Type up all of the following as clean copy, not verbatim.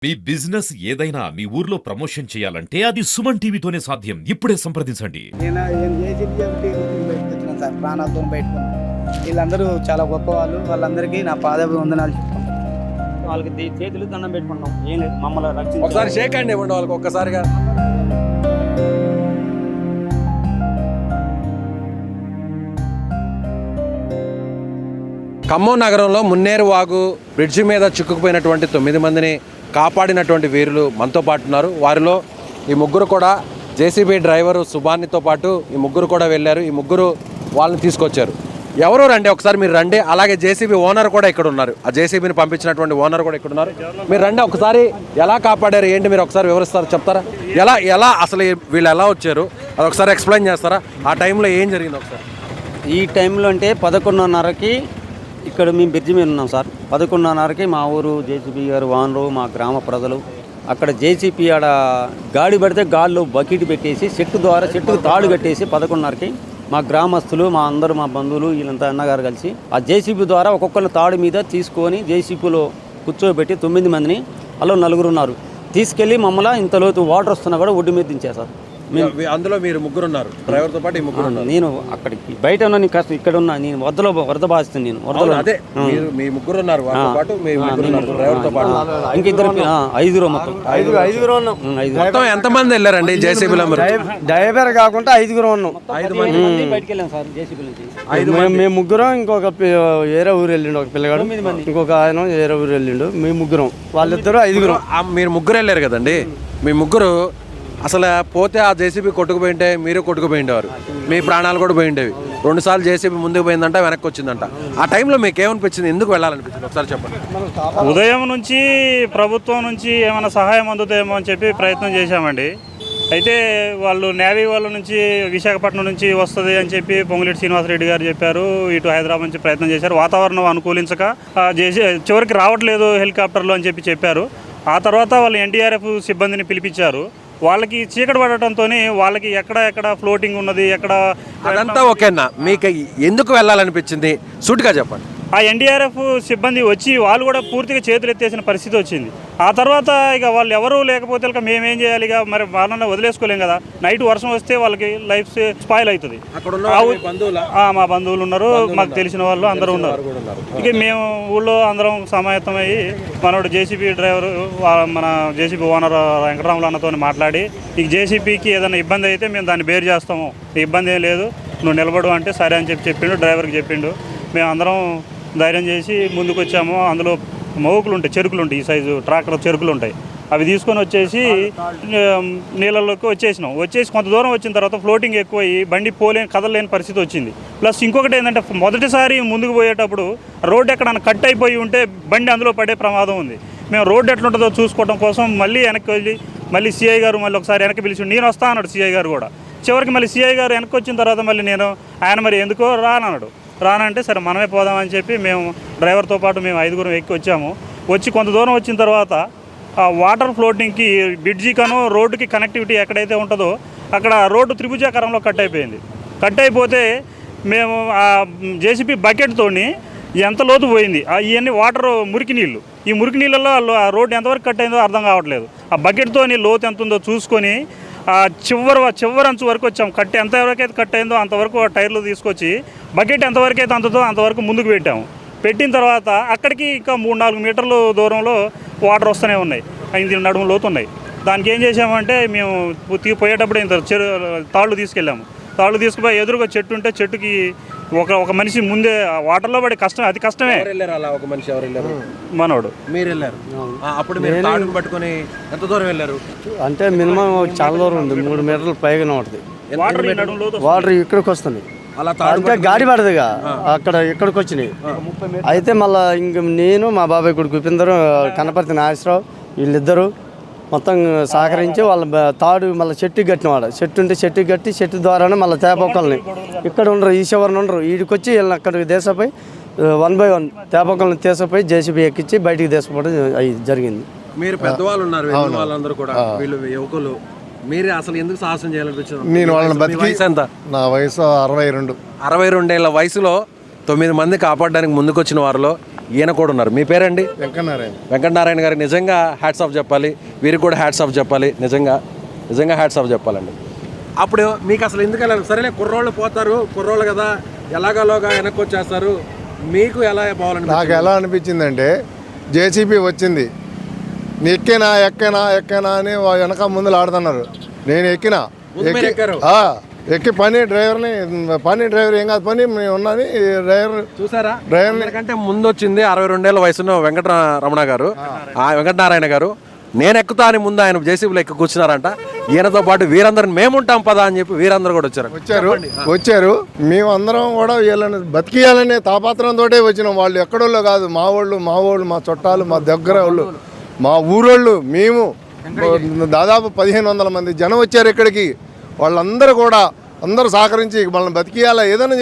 మీ business ఏదైనా మీ ఊర్లో promotion చేయాలంటే అది సుమన్ టీవీతోనే సాధ్యం. ఇప్పుడే సంప్రదించండి. నేను ఏం బయటకు సార్, ప్రాణాలతో బయటకున్నాను. వీళ్ళందరూ చాలా గొప్ప వాళ్ళు. వాళ్ళందరికీ నా పాదాభివందనాలు చెప్పుకుంటాను. వాళ్ళకి చేతులు దండం పెట్టుకుంటాం. ఏం లేదు, మమ్మల్ని రక్షించి ఒకసారి షేక్ హ్యాండ్ ఇవ్వండి వాళ్ళకి ఒక్కసారిగా. ఖమ్మం నగరంలో మున్నేరు వాగు బ్రిడ్జి మీద చిక్కుకుపోయినటువంటి 9 మందిని కాపాడినటువంటి వీరులు మనతో పాటు ఉన్నారు. వారిలో ఈ ముగ్గురు కూడా జేసీబీ డ్రైవరు సుభానితో పాటు ఈ ముగ్గురు కూడా వెళ్ళారు. ఈ ముగ్గురు వాళ్ళని తీసుకొచ్చారు. ఎవరు రండి, ఒకసారి మీరు రండి. అలాగే జేసీబీ ఓనర్ కూడా ఇక్కడ ఉన్నారు. ఆ జేసీబీని పంపించినటువంటి ఓనర్ కూడా ఇక్కడ ఉన్నారు. మీరు రండి, ఒకసారి ఎలా కాపాడారు ఏంటి మీరు ఒకసారి వివరిస్తారు, చెప్తారా? ఎలా అసలు వీళ్ళు ఎలా వచ్చారు అది ఒకసారి ఎక్స్ప్లెయిన్ చేస్తారా? ఆ టైంలో ఏం జరిగింది ఒకసారి? ఈ టైంలో అంటే 11:30కి ఇక్కడ మేము బ్రిడ్జి మీద ఉన్నాం సార్. 11:30కి మా ఊరు జేసీబీ గారు వానరు, మా గ్రామ ప్రజలు అక్కడ జేసీబీ ఆడ గాడి పడితే గాల్లో బకెట్ పెట్టేసి చెట్టుకు తాడు కట్టేసి 11:30కి మా గ్రామస్తులు, మా అందరూ, మా బంధువులు వీళ్ళంతా అన్నగారు కలిసి ఆ జేసీబీ ద్వారా ఒక్కొక్కరు తాడు మీద తీసుకొని జేసీబీలో కూర్చోబెట్టి 9 మందిని అలా 4 ఉన్నారు తీసుకెళ్ళి మమ్మల్ని ఇంత లోతు వాటర్ వస్తున్నా కూడా ఒడ్డు మీద దించారు సార్. అందులో మీరు ముగ్గురు ఉన్నారు, డ్రైవర్తో పాటు ఈ ముగ్గురు ఉన్నారు. నేను అక్కడికి బయట ఉన్నా, నేను కాస్త ఇక్కడ ఉన్నా. నేను వరద బాధిస్తాను. నేను వరదలో అదే మీ ముగ్గురు ఉన్నారు, వాళ్ళతో పాటు మీ ముగ్గురు ఉన్నారు డ్రైవర్తో పాటు. ఇంక ఇద్దరు 5 మొత్తం. ఐదుగురు ఉన్నాం. మొత్తం ఎంతమంది వెళ్ళారండి జేసీబీలో? డ్రైవర్ కాకుండా 5 ఉన్నాం. 5 మంది బయటకు వెళ్ళాం సార్ జేసీబీ నుంచి. మేము ముగ్గురం, ఇంకొక వేరే ఊరు వెళ్ళిండు ఒక పిల్లగాడు, ఇంకొక ఆయన వేరే ఊరు వెళ్ళిండు. మేము ముగ్గురం, వాళ్ళిద్దరు 5. మీరు ముగ్గురు వెళ్ళారు కదండి. మీ ముగ్గురు అసలు పోతే ఆ జేసీబీ కొట్టుకుపోయింటే మీరు కొట్టుకుపోయిండేవారు, మీ ప్రాణాలు కూడా పోయిండేవి. 2 సార్లు జేసీబీ ముందుకు పోయిందంట, వెనక్కి వచ్చిందంట. ఆ టైంలో మీకు ఏమనిపించింది, ఎందుకు వెళ్ళాలనిపించింది ఒకసారి చెప్పండి. ఉదయం నుంచి ప్రభుత్వం నుంచి ఏమైనా సహాయం అందుతాయేమో అని చెప్పి ప్రయత్నం చేశామండి. అయితే వాళ్ళు నేవీ వాళ్ళ నుంచి విశాఖపట్నం నుంచి వస్తుంది అని చెప్పి పొంగులేటి శ్రీనివాసరెడ్డి గారు చెప్పారు. ఇటు హైదరాబాద్ నుంచి ప్రయత్నం చేశారు. వాతావరణం అనుకూలించక చివరికి రావట్లేదు హెలికాప్టర్లు అని చెప్పారు. ఆ తర్వాత వాళ్ళు ఎన్డీఆర్ఎఫ్ సిబ్బందిని పిలిపించారు. వాళ్ళకి చీకటి పడటంతో వాళ్ళకి ఎక్కడ ఫ్లోటింగ్ ఉన్నది, ఎక్కడ అదంతా ఓకేనా? మీకు ఎందుకు వెళ్ళాలనిపించింది సూటిగా చెప్పండి. ఆ ఎన్డీఆర్ఎఫ్ సిబ్బంది వచ్చి వాళ్ళు కూడా పూర్తిగా చేతులు ఎత్తేసిన పరిస్థితి వచ్చింది. ఆ తర్వాత ఇక వాళ్ళు ఎవరూ లేకపోతే ఇక మేమేం చేయాలి, ఇక మరి వాళ్ళని వదిలేసుకోలేం కదా. నైట్ వర్షం వస్తే వాళ్ళకి లైఫ్ స్పాయిల్ అవుతుంది. మా బంధువులు ఉన్నారు, మాకు తెలిసిన వాళ్ళు అందరూ ఉన్నారు. ఇక మేము ఊళ్ళో అందరం సమాయత్తమయ్యి మనోడు జేసీబీ డ్రైవర్, మన జేసీబీ ఓనర్ వెంకటరాములు అన్నతో మాట్లాడి, ఈ జేసీబీకి ఏదైనా ఇబ్బంది అయితే మేము దాన్ని బేర్ చేస్తాము, ఇబ్బంది ఏం లేదు, నువ్వు నిలబడు అంటే సరే అని చెప్పిండు. డ్రైవర్కి చెప్పిండు. మేము అందరం ధైర్యం చేసి ముందుకు వచ్చాము. అందులో మోకులు ఉంటాయి, చెరుకులు ఉంటాయి, ఈ సైజు ట్రాక్టర్ చెరుకులు ఉంటాయి. అవి తీసుకొని వచ్చేసి నీళ్ళలోకి వచ్చేసి కొంత దూరం వచ్చిన తర్వాత ఫ్లోటింగ్ ఎక్కువయ్యి బండి కదలలేని పరిస్థితి వచ్చింది. ప్లస్ ఇంకొకటి ఏంటంటే మొదటిసారి ముందుకు పోయేటప్పుడు రోడ్డు ఎక్కడన్నా కట్ అయిపోయి ఉంటే బండి అందులో పడే ప్రమాదం ఉంది. మేము రోడ్డు ఎట్లుంటుందో చూసుకోవడం కోసం మళ్ళీ వెనక్కి వెళ్ళి మళ్ళీ సిఐ గారు మళ్ళీ ఒకసారి వెనక్కి పిలిచి నేను వస్తా అన్నాడు సిఐ గారు కూడా. చివరికి మళ్ళీ సిఐ గారు వెనక్కి వచ్చిన తర్వాత మళ్ళీ ఆయన మరి ఎందుకో రానంటే సరే మనమే పోదామని చెప్పి మేము డ్రైవర్తో పాటు మేము 5 ఎక్కి వచ్చి కొంత దూరం వచ్చిన తర్వాత ఆ వాటర్ ఫ్లోటింగ్కి బ్రిడ్జికను రోడ్డుకి కనెక్టివిటీ ఎక్కడైతే ఉంటుందో అక్కడ రోడ్డు త్రిభుజాకారంలో కట్ అయిపోతే మేము ఆ జేసీబీ బకెట్తోని ఎంత లోతు పోయింది, ఇవన్నీ వాటర్ మురికి నీళ్ళు, ఈ మురికి నీళ్ళల్లో ఆ రోడ్డు ఎంతవరకు కట్ అయిందో అర్థం కావట్లేదు. ఆ బకెట్తోని లోతు ఎంత ఉందో చూసుకొని ఆ చివరి అంచు వరకు వచ్చాం. ఎంతవరకు అయితే కట్ అయిందో అంతవరకు టైర్లు తీసుకొచ్చి బకెట్ ఎంతవరకు అయితే అంతవరకు ముందుకు పెట్టిన తర్వాత అక్కడికి ఇంకా 3-4 మీటర్ల దూరంలో వాటర్ వస్తూనే ఉన్నాయి, 5 నడుము లోతు ఉన్నాయి. దానికి ఏం చేసామంటే మేము పోయేటప్పుడు ఇంత తాళ్ళు తీసుకుపోయి ఎదురుగా చెట్టు ఉంటే చెట్టుకి ఒక మనిషి ముందే వాటర్లో పడే అతి కష్టమే. మనోడు మీరు వెళ్ళారు, అప్పుడు మీరు తాడును పట్టుకొని ఎంత దూరం వెళ్ళారు అంటే మినిమం చాలా దూరం ఉంది, 3 మీటర్ల పైగా ఉంటుంది. వాటర్ ఇక్కడికి వస్తుంది, అంటే గాడి పడదుగా అక్కడ ఇక్కడికి వచ్చినాయి. అయితే మళ్ళీ ఇంక నేను మా బాబాయ్ కొడుకు ఉపేందరు, కనపర్తి నాగేశ్వరరావు వీళ్ళిద్దరూ మొత్తం సహకరించి వాళ్ళ తాడు మళ్ళీ చెట్టుకి కట్టినవాడు. చెట్టు ఉంటే చెట్టుకి కట్టి చెట్టు ద్వారానే మళ్ళీ తేపొక్కల్ని ఇక్కడ ఉండరు, ఈ చివరిని ఉండరు, వీడికొచ్చి వీళ్ళని అక్కడికి దేశపోయి 1 by 1 తేపొక్కల్ని తీసపోయి జేసీబీ ఎక్కించి బయటికి తీసుకోవడం జరిగింది. మీరు పెద్దవాళ్ళు ఉన్నారు, వాళ్ళందరూ కూడా వీళ్ళు యువకులు, మీరే అసలు ఎందుకు సాహసం చేయాలనిపించారు? నేను వాళ్ళని బతికి ఎంత? నా వయసు 62. 62 ఏళ్ళ వయసులో 9 మంది కాపాడడానికి ముందుకొచ్చిన వారిలో ఈయన కూడా ఉన్నారు. మీ పేరండి? వెంకటనారాయణ. వెంకటనారాయణ గారికి నిజంగా హ్యాట్స్ ఆఫ్ చెప్పాలి, వీరికి కూడా హ్యాట్స్ ఆఫ్ చెప్పాలి, నిజంగా హ్యాట్స్ ఆఫ్ చెప్పాలండి. అప్పుడు మీకు అసలు ఎందుకు వెళ్ళాలి? సరేలే కుర్రోళ్ళు పోతారు, కుర్రోళ్ళు కదా ఎలాగోలాగా వెనక్కి వచ్చేస్తారు, మీకు ఎలా పోవాలండి? నాకు ఎలా అనిపించిందంటే జేసీబీ వచ్చింది, ఎక్కేనా అని వెనక ముందులు ఆడుతున్నారు. నేను ఎక్కినా, ఎక్కి పని డ్రైవర్ ఏం కాదు పని ఉన్నది డ్రైవర్. చూసారా, డ్రైవర్ కంటే ముందు వచ్చింది 62 ఏళ్ళ వయసున్న వెంకటనారాయణ గారు. నేను ఎక్కుతా అని ముందు ఆయన జేసీబీలో ఎక్కి కూర్చున్నారంట. ఈయనతో పాటు వీరందరిని మేముంటాం పదా అని చెప్పి వీరందరూ కూడా వచ్చారు. మేమందరం కూడా వీళ్ళని బతికియాలనే తాపాత్రంతో వచ్చినాం. వాళ్ళు ఎక్కడోళ్ళు కాదు, మా వాళ్ళు మా చుట్టాలు, మా దగ్గర వాళ్ళు, మా ఊరోళ్ళు. మేము దాదాపు 1500 మంది జనం వచ్చారు ఇక్కడికి. వాళ్ళందరూ కూడా అందరూ సహకరించి మనల్ని బతికియాలా, ఏదైనా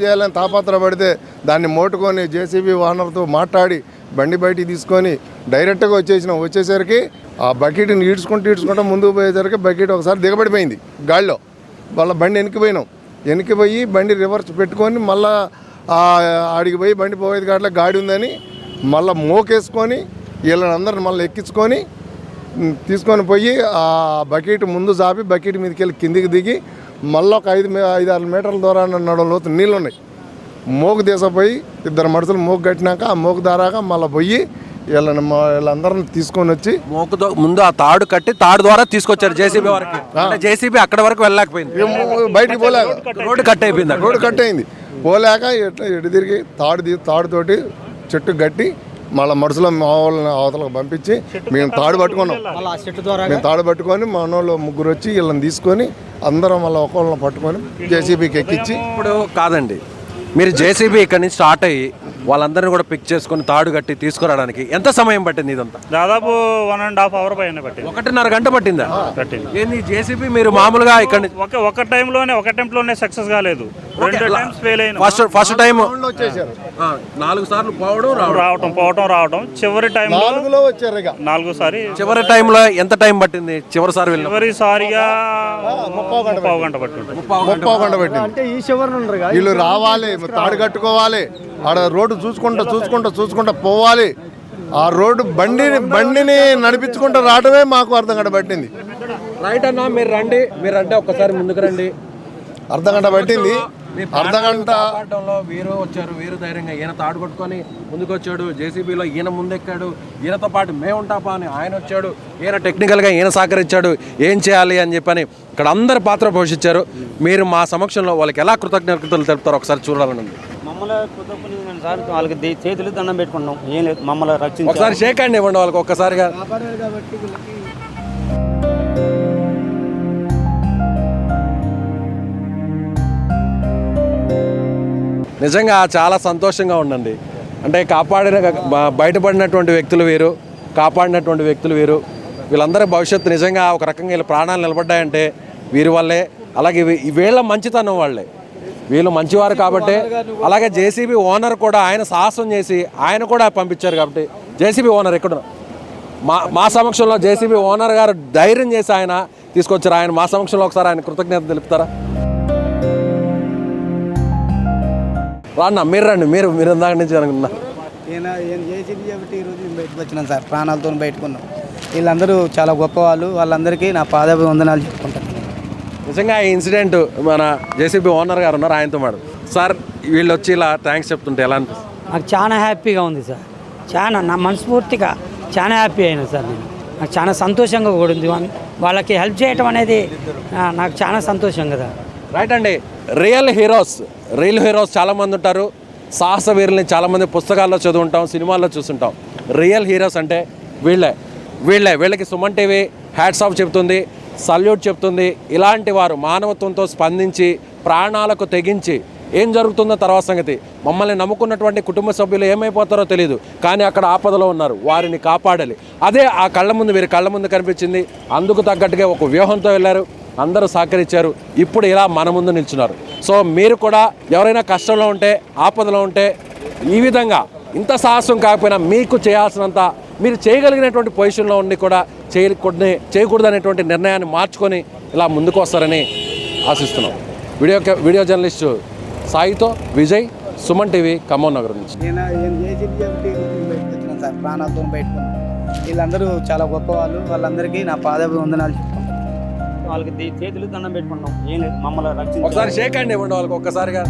చేయాలని తాపత్రపడితే దాన్ని మోటుకొని జేసీబీ ఓనర్తో మాట్లాడి బండి బయటికి తీసుకొని డైరెక్ట్గా వచ్చేసరికి ఆ బకెట్ని ఈడ్చుకుంటూ ముందుకు పోయేసరికి బకెట్ ఒకసారి దిగబడిపోయింది గాలిలో. వాళ్ళ బండి వెనక్కిపోయి బండి రివర్స్ పెట్టుకొని మళ్ళీ ఆడికి పోయి బండి పోయేది కాట్లా గాడి ఉందని మళ్ళీ మోకేసుకొని వీళ్ళని అందరిని మళ్ళీ ఎక్కించుకొని తీసుకొని పోయి ఆ బకెట్ ముందు చాపి బకెట్ మీదకి వెళ్ళి కిందికి దిగి మళ్ళీ ఒక 5-6 మీటర్ల దూరాన్ని నడవ లోతు నీళ్ళు ఉన్నాయి. మోగు తీసపోయి 2 మనుషులు మోగు కట్టినాక ఆ మోగు దారాగా మళ్ళీ పోయి వీళ్ళందరిని తీసుకొని వచ్చి మోకుతో ముందు ఆ తాడు కట్టి తాడు ద్వారా తీసుకొచ్చారు జేసీబీ వరకు. జేసీబీ అక్కడ వరకు వెళ్ళలేకపోయింది, బయటికి పోలేక రోడ్డు కట్ అయిపోయింది. రోడ్డు కట్ అయింది. పోలేక ఎటు తిరిగి తాడుతోటి చెట్టు కట్టి మళ్ళీ మనుషులు మా వాళ్ళని అవతలకు పంపించి మేము తాడు పట్టుకొని మా వాళ్ళు 3 వచ్చి వీళ్ళని తీసుకొని అందరం మళ్ళీ ఒకళ్ళని పట్టుకొని జేసీబీకి ఎక్కించి. ఇప్పుడు కాదండి, మీరు జేసీబీ ఇక్కడ నుంచి స్టార్ట్ అయ్యి వాళ్ళందరినీ కూడా పిక్ చేసుకొని తాడు కట్టి తీసుకురావడానికి ఎంత సమయం పట్టింది? ఇదంతా దాదాపు 1.5 అవర్ పైన పట్టింది. 1.5 గంట పట్టిందా? పట్టింది. ఏంది జేసీబీ మీరు మామూలుగా ఇక్కడ ఒక టైంలోనే సక్సెస్ కాలేదు, 2 టైమ్స్ ఫెయిల్ అయినా. ఫస్ట్ టైం వచ్చేసారు, 4 సార్లు రావటం చివరి టైంలో 4లో వచ్చారు. 4సారి చివరి టైంలో ఎంత టైం పట్టింది? చివరిసారిగా 30 గంట పట్టింది. అంటే ఈ చివరి వీళ్ళు రావాలి, తాడు కట్టుకోవాలి, ఆడ రోడ్డు చూసుకుంటా పోవాలి. ఆ రోడ్డు బండిని నడిపించుకుంటూ రావడమే మాకు అర్ధగంట పట్టింది. రైట్ అన్న, మీరు రండి ఒక్కసారి ముందుకు రండి. అర్ధగంట పట్టింది. అర్ధగంట వీరు వచ్చారు, వీరు ధైర్యంగా ఈయన తాడు కొట్టుకొని ముందుకు వచ్చాడు. జేసీబీలో ఈయన ముందెక్కాడు, ఈయనతో పాటు మేముంటాపా అని ఆయన వచ్చాడు. ఈయన టెక్నికల్గా ఈయన సహకరించాడు, ఏం చేయాలి అని చెప్పని ఇక్కడ అందరు పాత్ర పోషించారు. మీరు మా సమక్షంలో వాళ్ళకి ఎలా కృతజ్ఞతలు తెలుపుతారో ఒకసారి చూడాలని ఉంది. మమ్మల్ని సార్ వాళ్ళకి చేతులు దండం పెట్టుకున్నాం, ఏం లేదు మమ్మల్ని రక్షించి ఒకసారి షేక్ హ్యాండ్ ఇవ్వండి వాళ్ళకి ఒక్కసారిగా. నిజంగా చాలా సంతోషంగా ఉండండి. అంటే బయటపడినటువంటి వ్యక్తులు వీరు, కాపాడినటువంటి వ్యక్తులు వీరు. వీళ్ళందరి భవిష్యత్తు నిజంగా ఒక రకంగా వీళ్ళ ప్రాణాలు నిలబడ్డాయంటే వీరి వల్లే. అలాగే వీళ్ళ మంచితనం వాళ్ళే, వీళ్ళు మంచివారు కాబట్టి. అలాగే జేసీబీ ఓనర్ కూడా ఆయన సాహసం చేసి ఆయన కూడా పంపించారు కాబట్టి జేసీబీ ఓనర్ ఎక్కడ మా సమక్షంలో జేసీబీ ఓనర్ గారు ధైర్యం చేసి ఆయన తీసుకొచ్చారు. ఆయన మా సమక్షంలో ఒకసారి ఆయన కృతజ్ఞత తెలుపుతారా? రాన్న మీరు రండి, మీరు ఇందాక నుంచి అనుకున్నా. జేసీబీ కాబట్టి ఈరోజు బయటకు వచ్చినాం సార్, ప్రాణాలతో బయటకున్నాం. వీళ్ళందరూ చాలా గొప్పవాళ్ళు, వాళ్ళందరికీ నా పాదాభివందనాలు చెప్పుకుంటాను. నిజంగా ఈ ఇన్సిడెంట్ మన జేసీబీ ఓనర్ గారు ఉన్నారు, ఆయనతో మాట. సార్ వీళ్ళు వచ్చి ఇలా థ్యాంక్స్ చెప్తుంటే ఎలా అనిపిస్తుంది? నాకు చాలా హ్యాపీగా ఉంది సార్, నా మనస్ఫూర్తిగా చాలా హ్యాపీ అయినా సార్. నాకు చాలా సంతోషంగా కూడా ఉంది. వాళ్ళకి హెల్ప్ చేయటం అనేది నాకు చాలా సంతోషం కదా. రైట్ అండి. రియల్ హీరోస్ చాలామంది ఉంటారు, సాహస వీరుల్ని చాలామంది పుస్తకాల్లో చదువుంటాం, సినిమాల్లో చూస్తుంటాం. రియల్ హీరోస్ అంటే వీళ్ళకి సుమన్ టీవీ హ్యాట్స్ ఆఫ్ చెప్తుంది, సల్యూట్ చెప్తుంది. ఇలాంటి వారు మానవత్వంతో స్పందించి ప్రాణాలకు తెగించి ఏం జరుగుతుందో తర్వాత సంగతి. మమ్మల్ని నమ్ముకున్నటువంటి కుటుంబ సభ్యులు ఏమైపోతారో తెలియదు, కానీ అక్కడ ఆపదలో ఉన్నారు, వారిని కాపాడాలి. అదే ఆ వీరి కళ్ళ ముందు కనిపించింది. అందుకు తగ్గట్టుగా ఒక వ్యూహంతో వెళ్ళారు, అందరూ సహకరించారు, ఇప్పుడు ఇలా మన ముందు నిల్చున్నారు. సో మీరు కూడా ఎవరైనా కష్టంలో ఉంటే, ఆపదలో ఉంటే, ఈ విధంగా ఇంత సాహసం కాకపోయినా మీకు చేయాల్సినంత మీరు చేయగలిగినటువంటి పొజిషన్లో ఉండి కూడా చేయకూడదనేటువంటి నిర్ణయాన్ని మార్చుకొని ఇలా ముందుకు వస్తారని ఆశిస్తున్నాం. వీడియో జర్నలిస్టు సాయితో విజయ్, సుమన్ టీవీ ఖమ్మం నగరం నుంచి. నేను జేసీబీ కాబట్టి ఈరోజు బయటకు వచ్చినాను సార్, ప్రాణాలతో బయటకున్నాను. వీళ్ళందరూ చాలా గొప్పవాళ్ళు, వాళ్ళందరికీ నా పాదాభివందనాలు చెప్పుకుంటాను. వాళ్ళకి చేతులు దండం పెట్టుకుంటాం. ఏం లేదు, మమ్మల్ని ఒకసారి షేక్ హ్యాండ్ ఇవ్వండి వాళ్ళకి ఒక్కసారిగా.